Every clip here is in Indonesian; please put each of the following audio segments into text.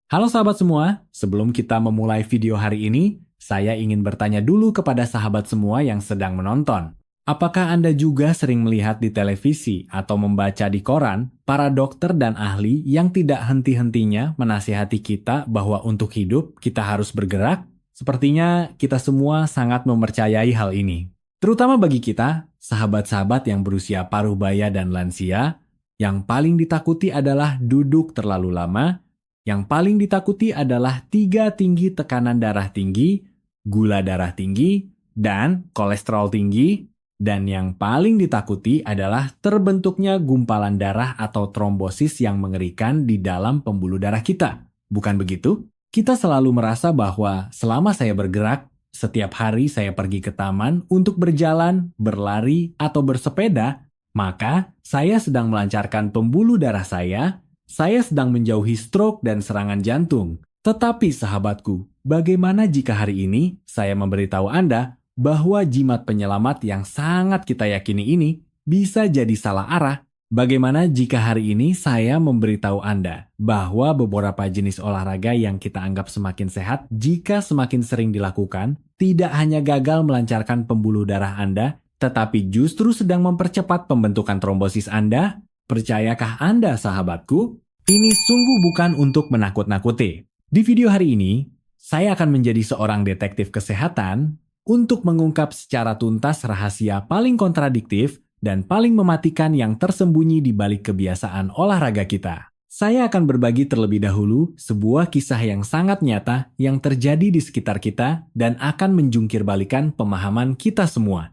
Halo sahabat semua, sebelum kita memulai video hari ini, saya ingin bertanya dulu kepada sahabat semua yang sedang menonton. Apakah Anda juga sering melihat di televisi atau membaca di koran para dokter dan ahli yang tidak henti-hentinya menasihati kita bahwa untuk hidup kita harus bergerak? Sepertinya kita semua sangat mempercayai hal ini. Terutama bagi kita, sahabat-sahabat yang berusia paruh baya dan lansia, yang paling ditakuti adalah duduk terlalu lama. Yang paling ditakuti adalah 3 tinggi tekanan darah tinggi, gula darah tinggi, dan kolesterol tinggi. Dan yang paling ditakuti adalah terbentuknya gumpalan darah atau trombosis yang mengerikan di dalam pembuluh darah kita. Bukan begitu? Kita selalu merasa bahwa selama saya bergerak, setiap hari saya pergi ke taman untuk berjalan, berlari, atau bersepeda, maka saya sedang melancarkan pembuluh darah saya sedang menjauhi stroke dan serangan jantung. Tetapi sahabatku, bagaimana jika hari ini saya memberitahu Anda bahwa jimat penyelamat yang sangat kita yakini ini bisa jadi salah arah? Bagaimana jika hari ini saya memberitahu Anda bahwa beberapa jenis olahraga yang kita anggap semakin sehat jika semakin sering dilakukan, tidak hanya gagal melancarkan pembuluh darah Anda, tetapi justru sedang mempercepat pembentukan trombosis Anda? Percayakah Anda, sahabatku? Ini sungguh bukan untuk menakut-nakuti. Di video hari ini, saya akan menjadi seorang detektif kesehatan untuk mengungkap secara tuntas rahasia paling kontradiktif dan paling mematikan yang tersembunyi di balik kebiasaan olahraga kita. Saya akan berbagi terlebih dahulu sebuah kisah yang sangat nyata yang terjadi di sekitar kita dan akan menjungkir balikan pemahaman kita semua.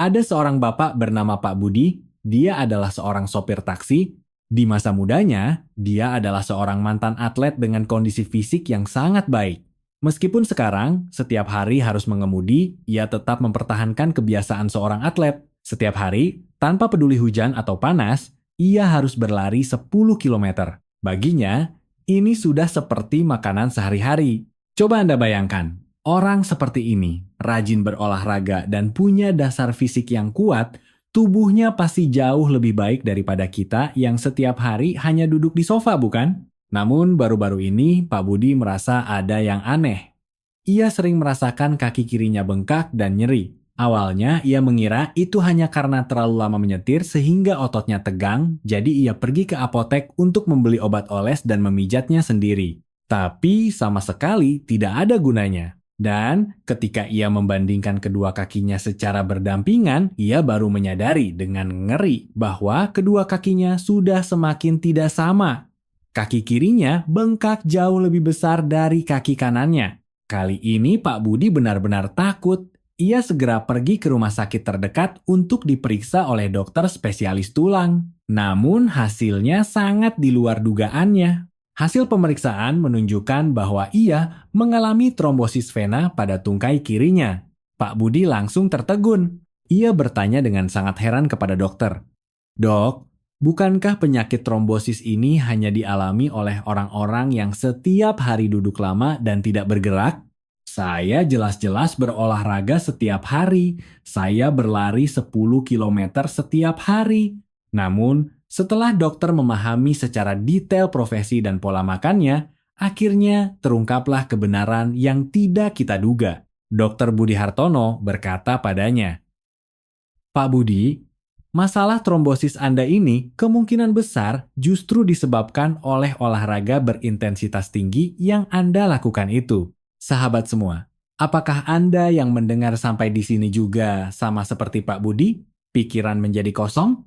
Ada seorang bapak bernama Pak Budi. Dia adalah seorang sopir taksi. Di masa mudanya, dia adalah seorang mantan atlet dengan kondisi fisik yang sangat baik. Meskipun sekarang, setiap hari harus mengemudi, ia tetap mempertahankan kebiasaan seorang atlet. Setiap hari, tanpa peduli hujan atau panas, ia harus berlari 10 km. Baginya, ini sudah seperti makanan sehari-hari. Coba Anda bayangkan, orang seperti ini, rajin berolahraga dan punya dasar fisik yang kuat, tubuhnya pasti jauh lebih baik daripada kita yang setiap hari hanya duduk di sofa, bukan? Namun baru-baru ini Pak Budi merasa ada yang aneh. Ia sering merasakan kaki kirinya bengkak dan nyeri. Awalnya ia mengira itu hanya karena terlalu lama menyetir sehingga ototnya tegang, jadi ia pergi ke apotek untuk membeli obat oles dan memijatnya sendiri. Tapi sama sekali tidak ada gunanya. Dan ketika ia membandingkan kedua kakinya secara berdampingan, ia baru menyadari dengan ngeri bahwa kedua kakinya sudah semakin tidak sama. Kaki kirinya bengkak jauh lebih besar dari kaki kanannya. Kali ini Pak Budi benar-benar takut. Ia segera pergi ke rumah sakit terdekat untuk diperiksa oleh dokter spesialis tulang. Namun hasilnya sangat di luar dugaannya. Hasil pemeriksaan menunjukkan bahwa ia mengalami trombosis vena pada tungkai kirinya. Pak Budi langsung tertegun. Ia bertanya dengan sangat heran kepada dokter. "Dok, bukankah penyakit trombosis ini hanya dialami oleh orang-orang yang setiap hari duduk lama dan tidak bergerak? Saya jelas-jelas berolahraga setiap hari. Saya berlari 10 km setiap hari. Namun, setelah dokter memahami secara detail profesi dan pola makannya, akhirnya terungkaplah kebenaran yang tidak kita duga. Dokter Budi Hartono berkata padanya, "Pak Budi, masalah trombosis Anda ini kemungkinan besar justru disebabkan oleh olahraga berintensitas tinggi yang Anda lakukan itu." Sahabat semua, apakah Anda yang mendengar sampai di sini juga sama seperti Pak Budi? Pikiran menjadi kosong?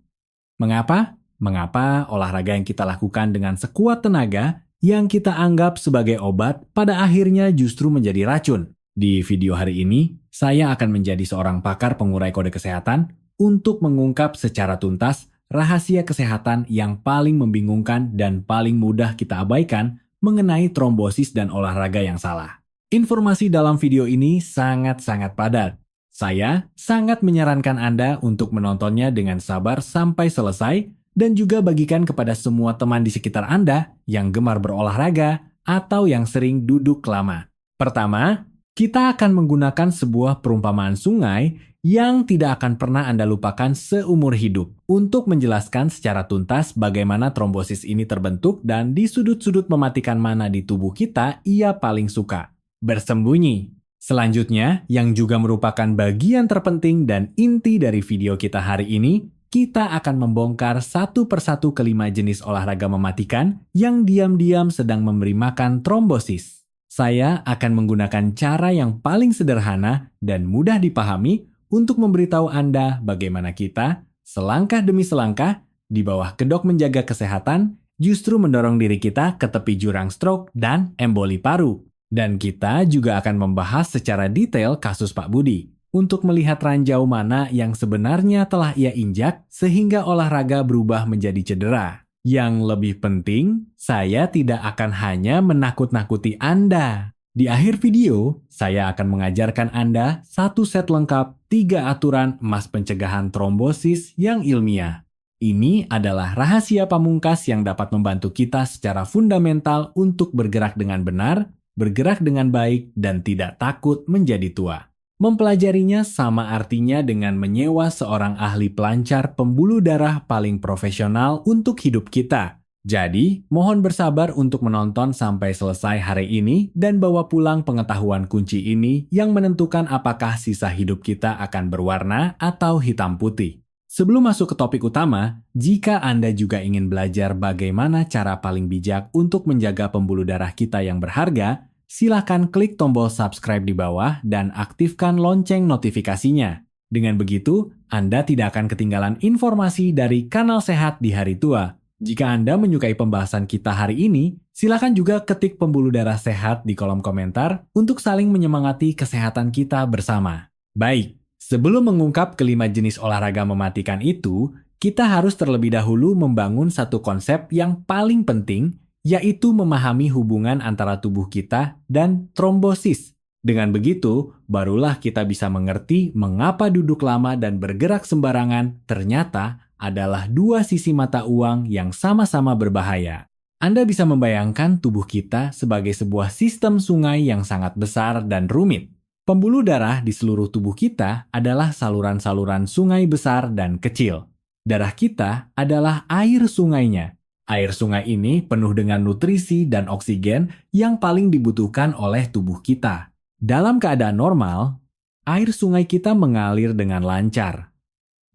Mengapa? Mengapa olahraga yang kita lakukan dengan sekuat tenaga yang kita anggap sebagai obat pada akhirnya justru menjadi racun? Di video hari ini, saya akan menjadi seorang pakar pengurai kode kesehatan untuk mengungkap secara tuntas rahasia kesehatan yang paling membingungkan dan paling mudah kita abaikan mengenai trombosis dan olahraga yang salah. Informasi dalam video ini sangat-sangat padat. Saya sangat menyarankan Anda untuk menontonnya dengan sabar sampai selesai dan juga bagikan kepada semua teman di sekitar Anda yang gemar berolahraga atau yang sering duduk lama. Pertama, kita akan menggunakan sebuah perumpamaan sungai yang tidak akan pernah Anda lupakan seumur hidup untuk menjelaskan secara tuntas bagaimana trombosis ini terbentuk dan di sudut-sudut mematikan mana di tubuh kita ia paling suka, bersembunyi. Selanjutnya, yang juga merupakan bagian terpenting dan inti dari video kita hari ini, kita akan membongkar satu persatu kelima jenis olahraga mematikan yang diam-diam sedang memberi makan trombosis. Saya akan menggunakan cara yang paling sederhana dan mudah dipahami untuk memberitahu Anda bagaimana kita, selangkah demi selangkah, di bawah kedok menjaga kesehatan, justru mendorong diri kita ke tepi jurang stroke dan emboli paru. Dan kita juga akan membahas secara detail kasus Pak Budi, untuk melihat ranjau mana yang sebenarnya telah ia injak sehingga olahraga berubah menjadi cedera. Yang lebih penting, saya tidak akan hanya menakut-nakuti Anda. Di akhir video, saya akan mengajarkan Anda satu set lengkap 3 aturan emas pencegahan trombosis yang ilmiah. Ini adalah rahasia pamungkas yang dapat membantu kita secara fundamental untuk bergerak dengan benar, bergerak dengan baik, dan tidak takut menjadi tua. Mempelajarinya sama artinya dengan menyewa seorang ahli pelancar pembuluh darah paling profesional untuk hidup kita. Jadi, mohon bersabar untuk menonton sampai selesai hari ini dan bawa pulang pengetahuan kunci ini yang menentukan apakah sisa hidup kita akan berwarna atau hitam putih. Sebelum masuk ke topik utama, jika Anda juga ingin belajar bagaimana cara paling bijak untuk menjaga pembuluh darah kita yang berharga, silakan klik tombol subscribe di bawah dan aktifkan lonceng notifikasinya. Dengan begitu, Anda tidak akan ketinggalan informasi dari kanal sehat di hari tua. Jika Anda menyukai pembahasan kita hari ini, silakan juga ketik pembuluh darah sehat di kolom komentar untuk saling menyemangati kesehatan kita bersama. Baik, sebelum mengungkap kelima jenis olahraga mematikan itu, kita harus terlebih dahulu membangun satu konsep yang paling penting, yaitu memahami hubungan antara tubuh kita dan trombosis. Dengan begitu, barulah kita bisa mengerti mengapa duduk lama dan bergerak sembarangan ternyata adalah dua sisi mata uang yang sama-sama berbahaya. Anda bisa membayangkan tubuh kita sebagai sebuah sistem sungai yang sangat besar dan rumit. Pembuluh darah di seluruh tubuh kita adalah saluran-saluran sungai besar dan kecil. Darah kita adalah air sungainya. Air sungai ini penuh dengan nutrisi dan oksigen yang paling dibutuhkan oleh tubuh kita. Dalam keadaan normal, air sungai kita mengalir dengan lancar.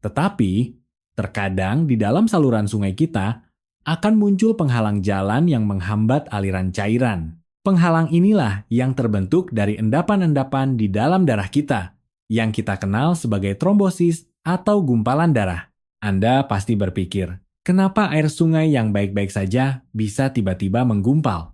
Tetapi, terkadang di dalam saluran sungai kita akan muncul penghalang jalan yang menghambat aliran cairan. Penghalang inilah yang terbentuk dari endapan-endapan di dalam darah kita, yang kita kenal sebagai trombosis atau gumpalan darah. Anda pasti berpikir, kenapa air sungai yang baik-baik saja bisa tiba-tiba menggumpal?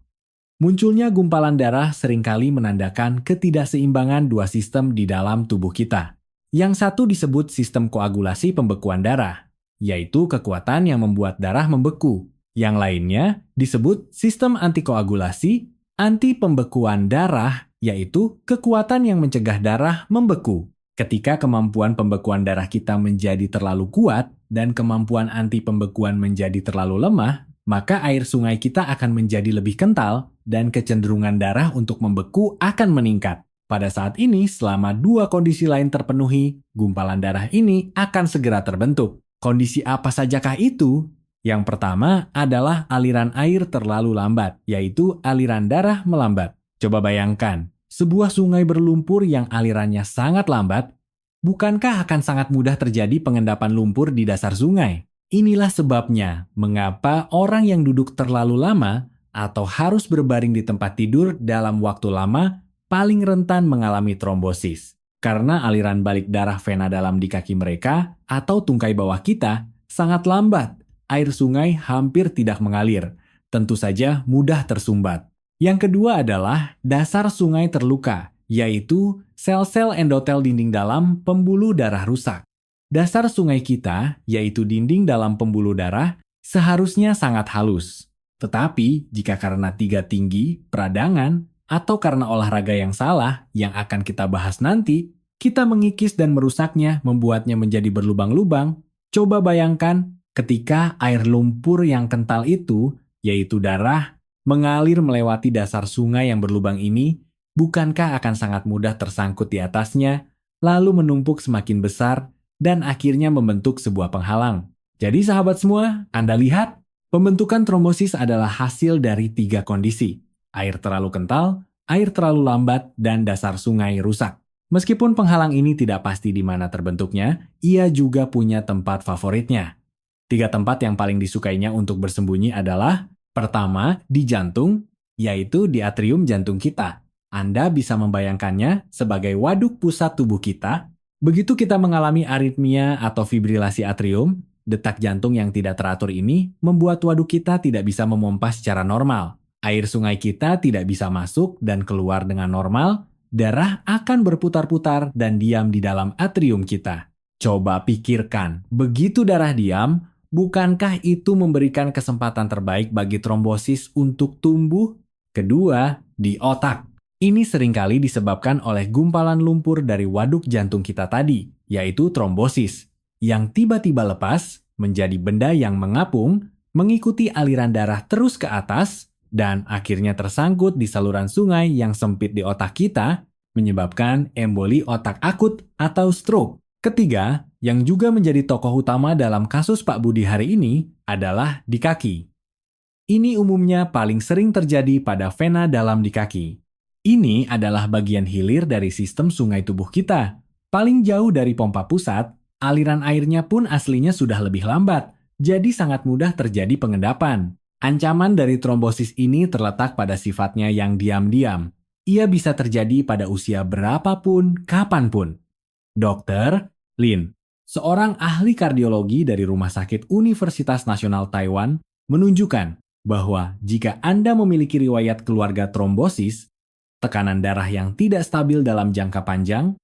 Munculnya gumpalan darah seringkali menandakan ketidakseimbangan dua sistem di dalam tubuh kita. Yang satu disebut sistem koagulasi pembekuan darah, yaitu kekuatan yang membuat darah membeku. Yang lainnya disebut sistem antikoagulasi, anti pembekuan darah, yaitu kekuatan yang mencegah darah membeku. Ketika kemampuan pembekuan darah kita menjadi terlalu kuat dan kemampuan anti pembekuan menjadi terlalu lemah, maka air sungai kita akan menjadi lebih kental dan kecenderungan darah untuk membeku akan meningkat. Pada saat ini, selama dua kondisi lain terpenuhi, gumpalan darah ini akan segera terbentuk. Kondisi apa sajakah itu? Yang pertama adalah aliran air terlalu lambat, yaitu aliran darah melambat. Coba bayangkan, sebuah sungai berlumpur yang alirannya sangat lambat, bukankah akan sangat mudah terjadi pengendapan lumpur di dasar sungai? Inilah sebabnya mengapa orang yang duduk terlalu lama atau harus berbaring di tempat tidur dalam waktu lama paling rentan mengalami trombosis. Karena aliran balik darah vena dalam di kaki mereka atau tungkai bawah kita sangat lambat. Air sungai hampir tidak mengalir, tentu saja mudah tersumbat. Yang kedua adalah dasar sungai terluka, yaitu sel-sel endotel dinding dalam pembuluh darah rusak. Dasar sungai kita, yaitu dinding dalam pembuluh darah, seharusnya sangat halus. Tetapi, jika karena tiga tinggi, peradangan, atau karena olahraga yang salah, yang akan kita bahas nanti, kita mengikis dan merusaknya, membuatnya menjadi berlubang-lubang. Coba bayangkan, ketika air lumpur yang kental itu, yaitu darah, mengalir melewati dasar sungai yang berlubang ini, bukankah akan sangat mudah tersangkut di atasnya, lalu menumpuk semakin besar, dan akhirnya membentuk sebuah penghalang. Jadi sahabat semua, Anda lihat, pembentukan trombosis adalah hasil dari 3 kondisi. Air terlalu kental, air terlalu lambat, dan dasar sungai rusak. Meskipun penghalang ini tidak pasti di mana terbentuknya, ia juga punya tempat favoritnya. 3 tempat yang paling disukainya untuk bersembunyi adalah, pertama, di jantung, yaitu di atrium jantung kita. Anda bisa membayangkannya sebagai waduk pusat tubuh kita. Begitu kita mengalami aritmia atau fibrilasi atrium, detak jantung yang tidak teratur ini membuat waduk kita tidak bisa memompa secara normal. Air sungai kita tidak bisa masuk dan keluar dengan normal, darah akan berputar-putar dan diam di dalam atrium kita. Coba pikirkan, begitu darah diam, bukankah itu memberikan kesempatan terbaik bagi trombosis untuk tumbuh? Kedua, di otak. Ini seringkali disebabkan oleh gumpalan lumpur dari waduk jantung kita tadi, yaitu trombosis, yang tiba-tiba lepas menjadi benda yang mengapung, mengikuti aliran darah terus ke atas, dan akhirnya tersangkut di saluran sungai yang sempit di otak kita, menyebabkan emboli otak akut atau stroke. Ketiga, yang juga menjadi tokoh utama dalam kasus Pak Budi hari ini adalah di kaki. Ini umumnya paling sering terjadi pada vena dalam di kaki. Ini adalah bagian hilir dari sistem sungai tubuh kita. Paling jauh dari pompa pusat, aliran airnya pun aslinya sudah lebih lambat, jadi sangat mudah terjadi pengendapan. Ancaman dari trombosis ini terletak pada sifatnya yang diam-diam. Ia bisa terjadi pada usia berapapun, kapanpun. Dr. Lin, seorang ahli kardiologi dari Rumah Sakit Universitas Nasional Taiwan, menunjukkan bahwa jika Anda memiliki riwayat keluarga trombosis, tekanan darah yang tidak stabil dalam jangka panjang,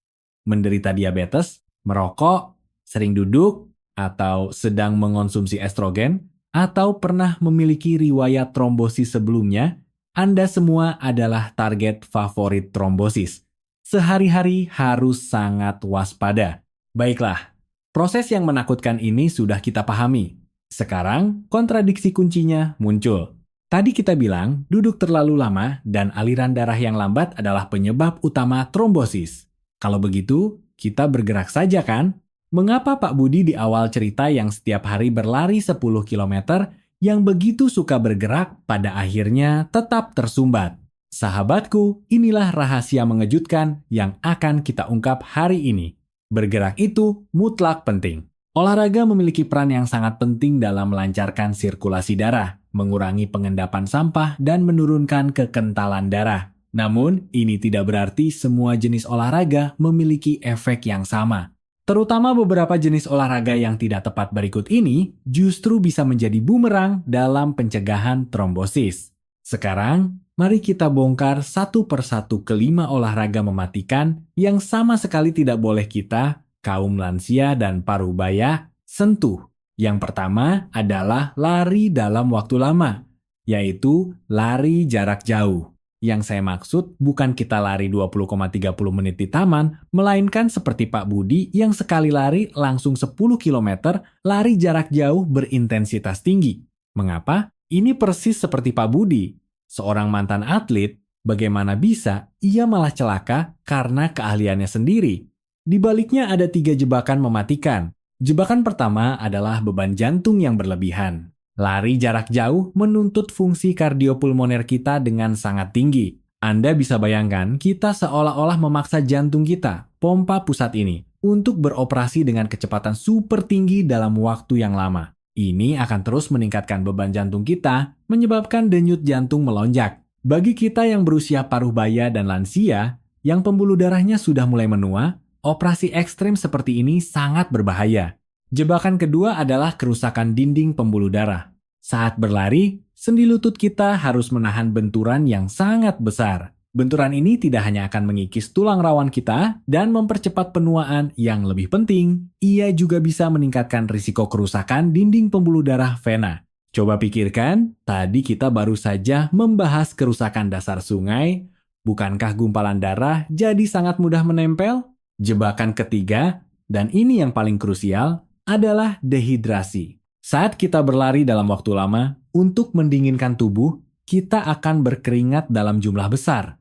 menderita diabetes, merokok, sering duduk, atau sedang mengonsumsi estrogen, atau pernah memiliki riwayat trombosis sebelumnya, Anda semua adalah target favorit trombosis. Sehari-hari harus sangat waspada. Baiklah, proses yang menakutkan ini sudah kita pahami. Sekarang, kontradiksi kuncinya muncul. Tadi kita bilang, duduk terlalu lama dan aliran darah yang lambat adalah penyebab utama trombosis. Kalau begitu, kita bergerak saja kan? Mengapa Pak Budi di awal cerita yang setiap hari berlari 10 km, yang begitu suka bergerak, pada akhirnya tetap tersumbat? Sahabatku, inilah rahasia mengejutkan yang akan kita ungkap hari ini. Bergerak itu mutlak penting. Olahraga memiliki peran yang sangat penting dalam melancarkan sirkulasi darah, mengurangi pengendapan sampah, dan menurunkan kekentalan darah. Namun, ini tidak berarti semua jenis olahraga memiliki efek yang sama. Terutama beberapa jenis olahraga yang tidak tepat berikut ini justru bisa menjadi bumerang dalam pencegahan trombosis. Sekarang, mari kita bongkar satu persatu kelima olahraga mematikan yang sama sekali tidak boleh kita, kaum lansia dan parubaya, sentuh. Yang pertama adalah lari dalam waktu lama, yaitu lari jarak jauh. Yang saya maksud bukan kita lari 20,30 menit di taman, melainkan seperti Pak Budi yang sekali lari langsung 10 km, lari jarak jauh berintensitas tinggi. Mengapa? Ini persis seperti Pak Budi, seorang mantan atlet, bagaimana bisa ia malah celaka karena keahliannya sendiri. Di baliknya ada 3 jebakan mematikan. Jebakan pertama adalah beban jantung yang berlebihan. Lari jarak jauh menuntut fungsi kardiopulmoner kita dengan sangat tinggi. Anda bisa bayangkan kita seolah-olah memaksa jantung kita, pompa pusat ini, untuk beroperasi dengan kecepatan super tinggi dalam waktu yang lama. Ini akan terus meningkatkan beban jantung kita, menyebabkan denyut jantung melonjak. Bagi kita yang berusia paruh baya dan lansia, yang pembuluh darahnya sudah mulai menua, operasi ekstrim seperti ini sangat berbahaya. Jebakan kedua adalah kerusakan dinding pembuluh darah. Saat berlari, sendi lutut kita harus menahan benturan yang sangat besar. Benturan ini tidak hanya akan mengikis tulang rawan kita dan mempercepat penuaan, yang lebih penting, ia juga bisa meningkatkan risiko kerusakan dinding pembuluh darah vena. Coba pikirkan, tadi kita baru saja membahas kerusakan dasar sungai. Bukankah gumpalan darah jadi sangat mudah menempel? Jebakan ketiga, dan ini yang paling krusial, adalah dehidrasi. Saat kita berlari dalam waktu lama, untuk mendinginkan tubuh, kita akan berkeringat dalam jumlah besar.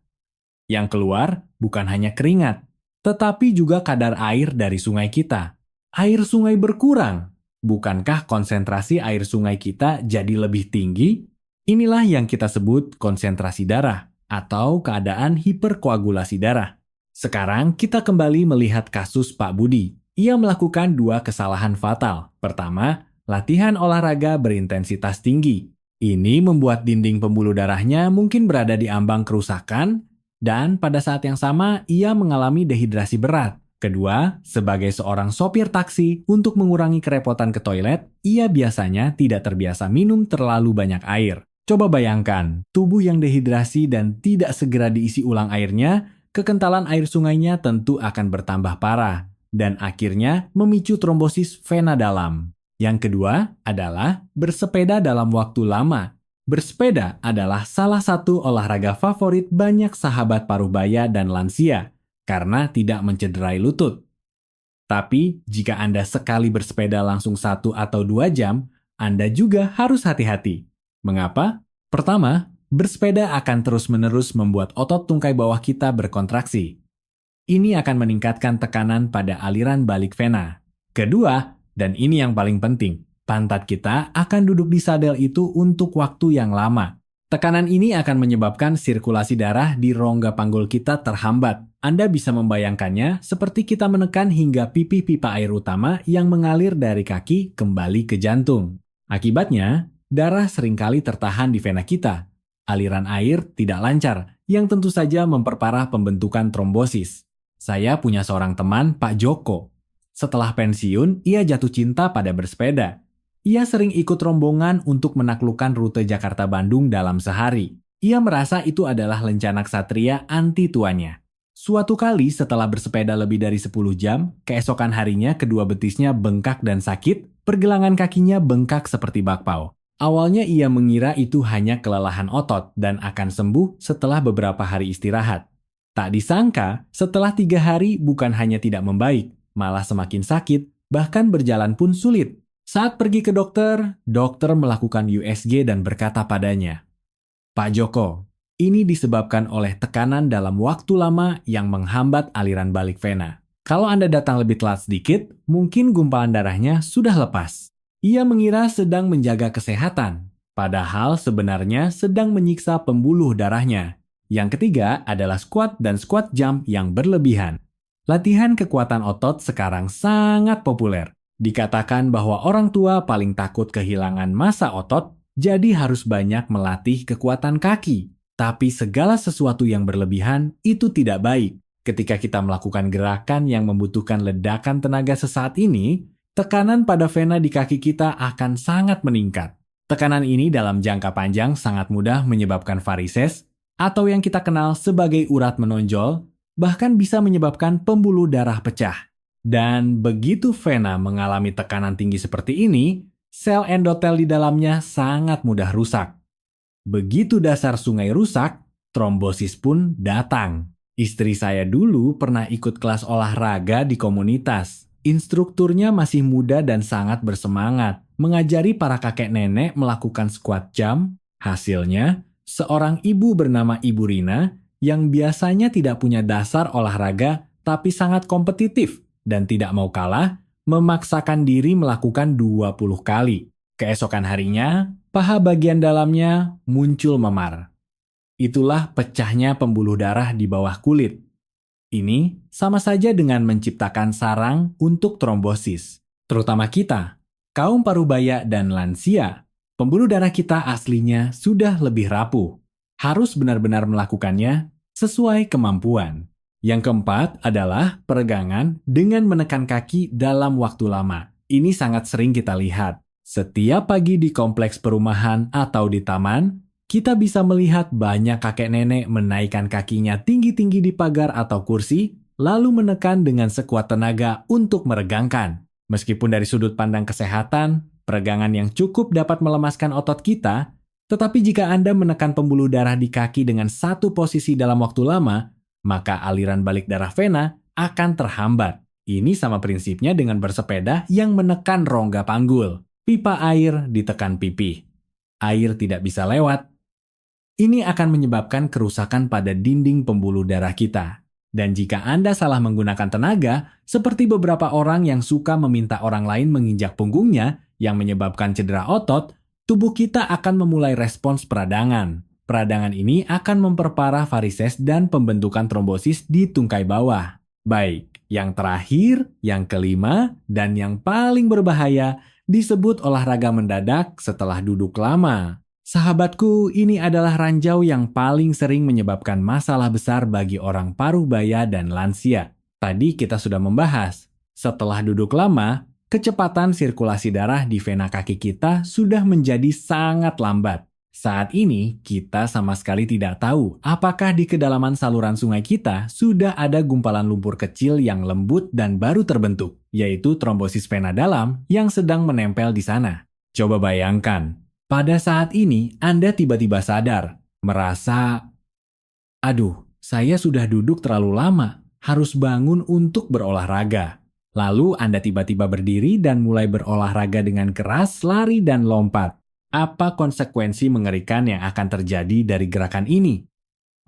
Yang keluar bukan hanya keringat, tetapi juga kadar air dari sungai kita. Air sungai berkurang. Bukankah konsentrasi air sungai kita jadi lebih tinggi? Inilah yang kita sebut konsentrasi darah atau keadaan hiperkoagulasi darah. Sekarang kita kembali melihat kasus Pak Budi. Ia melakukan 2 kesalahan fatal. Pertama, latihan olahraga berintensitas tinggi. Ini membuat dinding pembuluh darahnya mungkin berada di ambang kerusakan, dan pada saat yang sama ia mengalami dehidrasi berat. Kedua, sebagai seorang sopir taksi, untuk mengurangi kerepotan ke toilet, ia biasanya tidak terbiasa minum terlalu banyak air. Coba bayangkan, tubuh yang dehidrasi dan tidak segera diisi ulang airnya, kekentalan air sungainya tentu akan bertambah parah, dan akhirnya memicu trombosis vena dalam. Yang kedua adalah bersepeda dalam waktu lama. Bersepeda adalah salah satu olahraga favorit banyak sahabat parubaya dan lansia, karena tidak mencederai lutut. Tapi, jika Anda sekali bersepeda langsung 1 atau 2 jam, Anda juga harus hati-hati. Mengapa? Pertama, bersepeda akan terus-menerus membuat otot tungkai bawah kita berkontraksi. Ini akan meningkatkan tekanan pada aliran balik vena. Kedua, dan ini yang paling penting, pantat kita akan duduk di sadel itu untuk waktu yang lama. Tekanan ini akan menyebabkan sirkulasi darah di rongga panggul kita terhambat. Anda bisa membayangkannya seperti kita menekan hingga pipa air utama yang mengalir dari kaki kembali ke jantung. Akibatnya, darah seringkali tertahan di vena kita. Aliran air tidak lancar, yang tentu saja memperparah pembentukan trombosis. Saya punya seorang teman, Pak Joko. Setelah pensiun, ia jatuh cinta pada bersepeda. Ia sering ikut rombongan untuk menaklukkan rute Jakarta-Bandung dalam sehari. Ia merasa itu adalah lencana ksatria anti tuanya. Suatu kali setelah bersepeda lebih dari 10 jam, keesokan harinya kedua betisnya bengkak dan sakit, pergelangan kakinya bengkak seperti bakpao. Awalnya ia mengira itu hanya kelelahan otot dan akan sembuh setelah beberapa hari istirahat. Tak disangka, setelah 3 hari bukan hanya tidak membaik, malah semakin sakit, bahkan berjalan pun sulit. Saat pergi ke dokter, dokter melakukan USG dan berkata padanya, "Pak Joko, ini disebabkan oleh tekanan dalam waktu lama yang menghambat aliran balik vena. Kalau Anda datang lebih telat sedikit, mungkin gumpalan darahnya sudah lepas." Ia mengira sedang menjaga kesehatan, padahal sebenarnya sedang menyiksa pembuluh darahnya. Yang ketiga adalah squat dan squat jump yang berlebihan. Latihan kekuatan otot sekarang sangat populer. Dikatakan bahwa orang tua paling takut kehilangan massa otot, jadi harus banyak melatih kekuatan kaki. Tapi segala sesuatu yang berlebihan itu tidak baik. Ketika kita melakukan gerakan yang membutuhkan ledakan tenaga sesaat ini, tekanan pada vena di kaki kita akan sangat meningkat. Tekanan ini dalam jangka panjang sangat mudah menyebabkan varises, atau yang kita kenal sebagai urat menonjol, bahkan bisa menyebabkan pembuluh darah pecah. Dan begitu vena mengalami tekanan tinggi seperti ini, sel endotel di dalamnya sangat mudah rusak. Begitu dasar sungai rusak, trombosis pun datang. Istri saya dulu pernah ikut kelas olahraga di komunitas. Instrukturnya masih muda dan sangat bersemangat, mengajari para kakek nenek melakukan squat jump. Hasilnya, seorang ibu bernama Ibu Rina yang biasanya tidak punya dasar olahraga tapi sangat kompetitif dan tidak mau kalah, memaksakan diri melakukan 20 kali. Keesokan harinya, paha bagian dalamnya muncul memar. Itulah pecahnya pembuluh darah di bawah kulit. Ini sama saja dengan menciptakan sarang untuk trombosis. Terutama kita, kaum parubaya dan lansia, pembuluh darah kita aslinya sudah lebih rapuh. Harus benar-benar melakukannya sesuai kemampuan. Yang keempat adalah peregangan dengan menekan kaki dalam waktu lama. Ini sangat sering kita lihat. Setiap pagi di kompleks perumahan atau di taman, kita bisa melihat banyak kakek nenek menaikkan kakinya tinggi-tinggi di pagar atau kursi, lalu menekan dengan sekuat tenaga untuk meregangkan. Meskipun dari sudut pandang kesehatan, peregangan yang cukup dapat melemaskan otot kita, tetapi jika Anda menekan pembuluh darah di kaki dengan satu posisi dalam waktu lama, maka aliran balik darah vena akan terhambat. Ini sama prinsipnya dengan bersepeda yang menekan rongga panggul. Pipa air ditekan pipi. Air tidak bisa lewat. Ini akan menyebabkan kerusakan pada dinding pembuluh darah kita. Dan jika Anda salah menggunakan tenaga, seperti beberapa orang yang suka meminta orang lain menginjak punggungnya yang menyebabkan cedera otot, tubuh kita akan memulai respons peradangan. Peradangan ini akan memperparah varises dan pembentukan trombosis di tungkai bawah. Baik, yang terakhir, yang kelima, dan yang paling berbahaya disebut olahraga mendadak setelah duduk lama. Sahabatku, ini adalah ranjau yang paling sering menyebabkan masalah besar bagi orang paruh baya dan lansia. Tadi kita sudah membahas, setelah duduk lama, kecepatan sirkulasi darah di vena kaki kita sudah menjadi sangat lambat. Saat ini, kita sama sekali tidak tahu apakah di kedalaman saluran sungai kita sudah ada gumpalan lumpur kecil yang lembut dan baru terbentuk, yaitu trombosis vena dalam yang sedang menempel di sana. Coba bayangkan, pada saat ini Anda tiba-tiba sadar, merasa, aduh, saya sudah duduk terlalu lama, harus bangun untuk berolahraga. Lalu Anda tiba-tiba berdiri dan mulai berolahraga dengan keras, lari dan lompat. Apa konsekuensi mengerikan yang akan terjadi dari gerakan ini?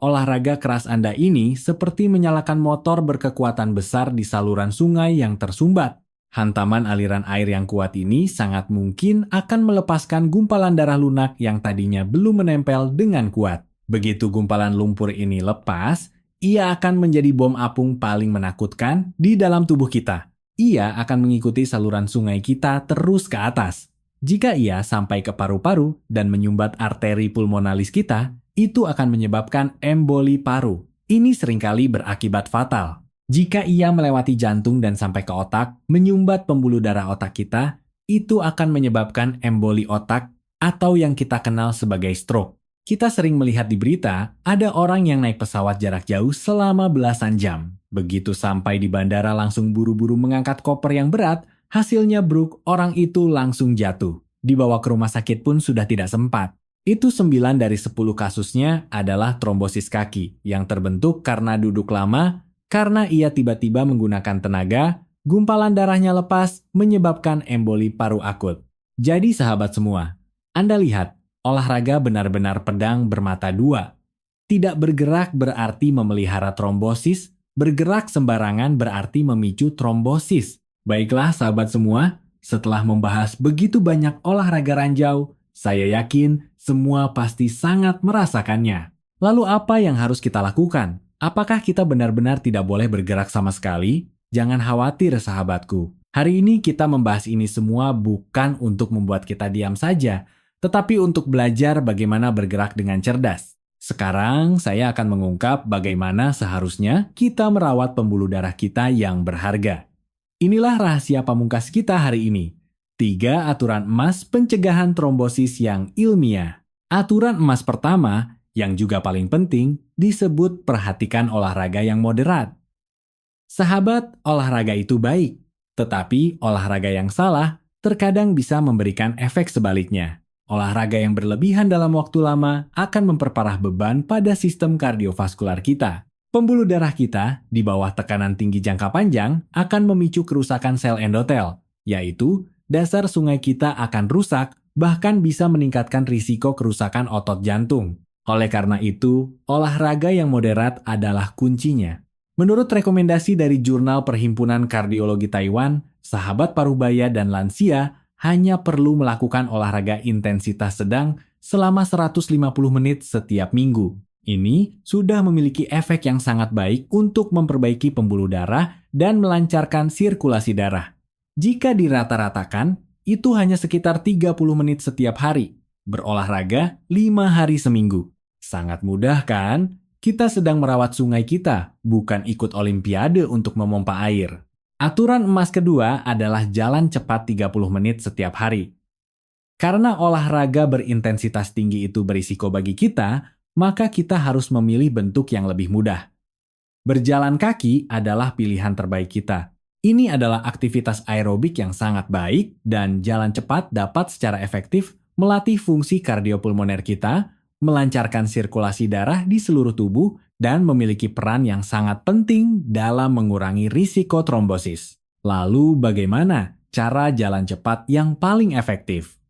Olahraga keras Anda ini seperti menyalakan motor berkekuatan besar di saluran sungai yang tersumbat. Hantaman aliran air yang kuat ini sangat mungkin akan melepaskan gumpalan darah lunak yang tadinya belum menempel dengan kuat. Begitu gumpalan lumpur ini lepas, ia akan menjadi bom apung paling menakutkan di dalam tubuh kita. Ia akan mengikuti saluran sungai kita terus ke atas. Jika ia sampai ke paru-paru dan menyumbat arteri pulmonalis kita, itu akan menyebabkan emboli paru. Ini seringkali berakibat fatal. Jika ia melewati jantung dan sampai ke otak, menyumbat pembuluh darah otak kita, itu akan menyebabkan emboli otak atau yang kita kenal sebagai stroke. Kita sering melihat di berita, ada orang yang naik pesawat jarak jauh selama belasan jam. Begitu sampai di bandara langsung buru-buru mengangkat koper yang berat, hasilnya bruk, orang itu langsung jatuh. Dibawa ke rumah sakit pun sudah tidak sempat. Itu 9 dari 10 kasusnya adalah trombosis kaki yang terbentuk karena duduk lama, karena ia tiba-tiba menggunakan tenaga, gumpalan darahnya lepas, menyebabkan emboli paru akut. Jadi sahabat semua, Anda lihat, olahraga benar-benar pedang bermata dua. Tidak bergerak berarti memelihara trombosis, bergerak sembarangan berarti memicu trombosis. Baiklah sahabat semua, setelah membahas begitu banyak olahraga ranjau, saya yakin semua pasti sangat merasakannya. Lalu apa yang harus kita lakukan? Apakah kita benar-benar tidak boleh bergerak sama sekali? Jangan khawatir sahabatku. Hari ini kita membahas ini semua bukan untuk membuat kita diam saja, tetapi untuk belajar bagaimana bergerak dengan cerdas. Sekarang saya akan mengungkap bagaimana seharusnya kita merawat pembuluh darah kita yang berharga. Inilah rahasia pamungkas kita hari ini. 3 aturan emas pencegahan trombosis yang ilmiah. Aturan emas pertama, yang juga paling penting, disebut perhatikan olahraga yang moderat. Sahabat, olahraga itu baik, tetapi olahraga yang salah terkadang bisa memberikan efek sebaliknya. Olahraga yang berlebihan dalam waktu lama akan memperparah beban pada sistem kardiovaskular kita. Pembuluh darah kita di bawah tekanan tinggi jangka panjang akan memicu kerusakan sel endotel, yaitu dasar sungai kita akan rusak, bahkan bisa meningkatkan risiko kerusakan otot jantung. Oleh karena itu, olahraga yang moderat adalah kuncinya. Menurut rekomendasi dari Jurnal Perhimpunan Kardiologi Taiwan, sahabat parubaya dan lansia hanya perlu melakukan olahraga intensitas sedang selama 150 menit setiap minggu. Ini sudah memiliki efek yang sangat baik untuk memperbaiki pembuluh darah dan melancarkan sirkulasi darah. Jika dirata-ratakan, itu hanya sekitar 30 menit setiap hari. Berolahraga 5 hari seminggu. Sangat mudah kan? Kita sedang merawat sungai kita, bukan ikut olimpiade untuk memompa air. Aturan emas kedua adalah jalan cepat 30 menit setiap hari. Karena olahraga berintensitas tinggi itu berisiko bagi kita, maka kita harus memilih bentuk yang lebih mudah. Berjalan kaki adalah pilihan terbaik kita. Ini adalah aktivitas aerobik yang sangat baik dan jalan cepat dapat secara efektif melatih fungsi kardiopulmoner kita, melancarkan sirkulasi darah di seluruh tubuh, dan memiliki peran yang sangat penting dalam mengurangi risiko trombosis. Lalu bagaimana cara jalan cepat yang paling efektif?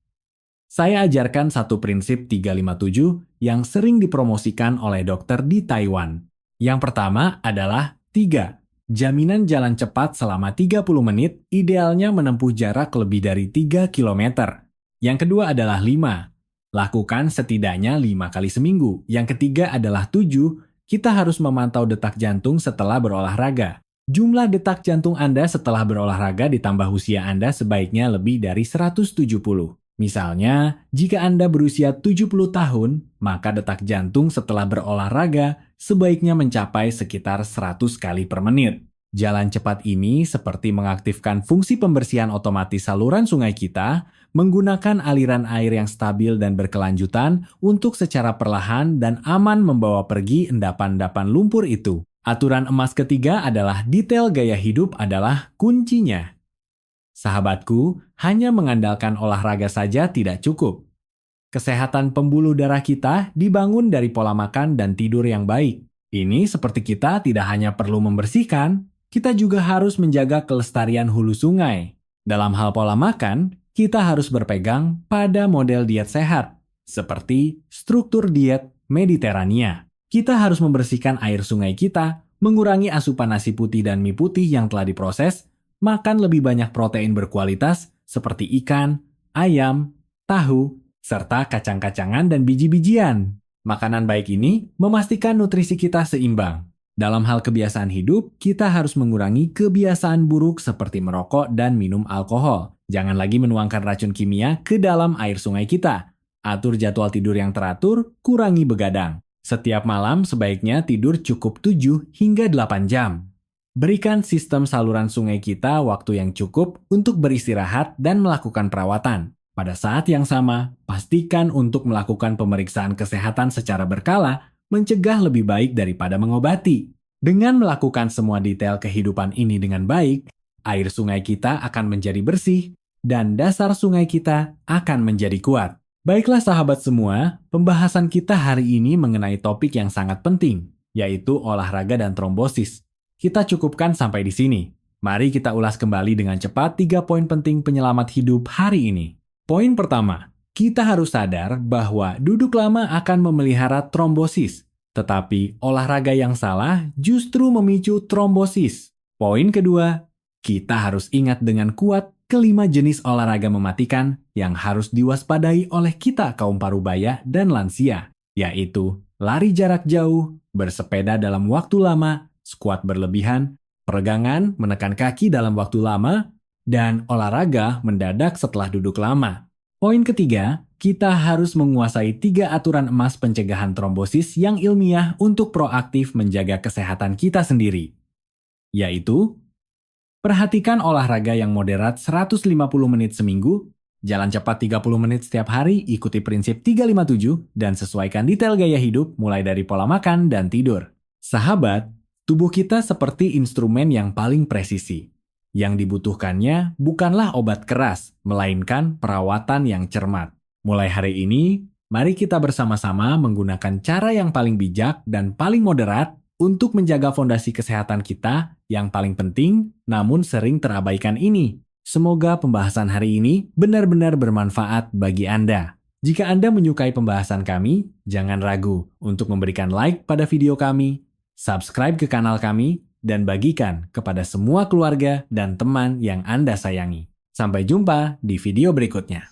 Saya ajarkan satu prinsip 357 yang sering dipromosikan oleh dokter di Taiwan. Yang pertama adalah 3. Jaminan jalan cepat selama 30 menit, idealnya menempuh jarak lebih dari 3 km. Yang kedua adalah 5. Lakukan setidaknya 5 kali seminggu. Yang ketiga adalah 7. Kita harus memantau detak jantung setelah berolahraga. Jumlah detak jantung Anda setelah berolahraga ditambah usia Anda sebaiknya lebih dari 170. Misalnya, jika Anda berusia 70 tahun, maka detak jantung setelah berolahraga sebaiknya mencapai sekitar 100 kali per menit. Jalan cepat ini seperti mengaktifkan fungsi pembersihan otomatis saluran sungai kita, menggunakan aliran air yang stabil dan berkelanjutan untuk secara perlahan dan aman membawa pergi endapan-endapan lumpur itu. Aturan emas ketiga adalah detail gaya hidup adalah kuncinya. Sahabatku, hanya mengandalkan olahraga saja tidak cukup. Kesehatan pembuluh darah kita dibangun dari pola makan dan tidur yang baik. Ini seperti kita tidak hanya perlu membersihkan, kita juga harus menjaga kelestarian hulu sungai. Dalam hal pola makan, kita harus berpegang pada model diet sehat, seperti struktur diet Mediterania. Kita harus membersihkan air sungai kita, mengurangi asupan nasi putih dan mie putih yang telah diproses, makan lebih banyak protein berkualitas seperti ikan, ayam, tahu, serta kacang-kacangan dan biji-bijian. Makanan baik ini memastikan nutrisi kita seimbang. Dalam hal kebiasaan hidup, kita harus mengurangi kebiasaan buruk seperti merokok dan minum alkohol. Jangan lagi menuangkan racun kimia ke dalam air sungai kita. Atur jadwal tidur yang teratur, kurangi begadang. Setiap malam sebaiknya tidur cukup 7 hingga 8 jam. Berikan sistem saluran sungai kita waktu yang cukup untuk beristirahat dan melakukan perawatan. Pada saat yang sama, pastikan untuk melakukan pemeriksaan kesehatan secara berkala, mencegah lebih baik daripada mengobati. Dengan melakukan semua detail kehidupan ini dengan baik, air sungai kita akan menjadi bersih, dan dasar sungai kita akan menjadi kuat. Baiklah sahabat semua, pembahasan kita hari ini mengenai topik yang sangat penting, yaitu olahraga dan trombosis. Kita cukupkan sampai di sini. Mari kita ulas kembali dengan cepat 3 poin penting penyelamat hidup hari ini. Poin pertama, kita harus sadar bahwa duduk lama akan memelihara trombosis, tetapi olahraga yang salah justru memicu trombosis. Poin kedua, kita harus ingat dengan kuat kelima jenis olahraga mematikan yang harus diwaspadai oleh kita kaum parubaya dan lansia, yaitu lari jarak jauh, bersepeda dalam waktu lama, squat berlebihan, peregangan menekan kaki dalam waktu lama, dan olahraga mendadak setelah duduk lama. Poin ketiga, kita harus menguasai 3 aturan emas pencegahan trombosis yang ilmiah untuk proaktif menjaga kesehatan kita sendiri. Yaitu, perhatikan olahraga yang moderat 150 menit seminggu, jalan cepat 30 menit setiap hari, ikuti prinsip 357, dan sesuaikan detail gaya hidup mulai dari pola makan dan tidur. Sahabat, tubuh kita seperti instrumen yang paling presisi. Yang dibutuhkannya bukanlah obat keras, melainkan perawatan yang cermat. Mulai hari ini, mari kita bersama-sama menggunakan cara yang paling bijak dan paling moderat untuk menjaga fondasi kesehatan kita yang paling penting namun sering terabaikan ini. Semoga pembahasan hari ini benar-benar bermanfaat bagi Anda. Jika Anda menyukai pembahasan kami, jangan ragu untuk memberikan like pada video kami, subscribe ke kanal kami, dan bagikan kepada semua keluarga dan teman yang Anda sayangi. Sampai jumpa di video berikutnya.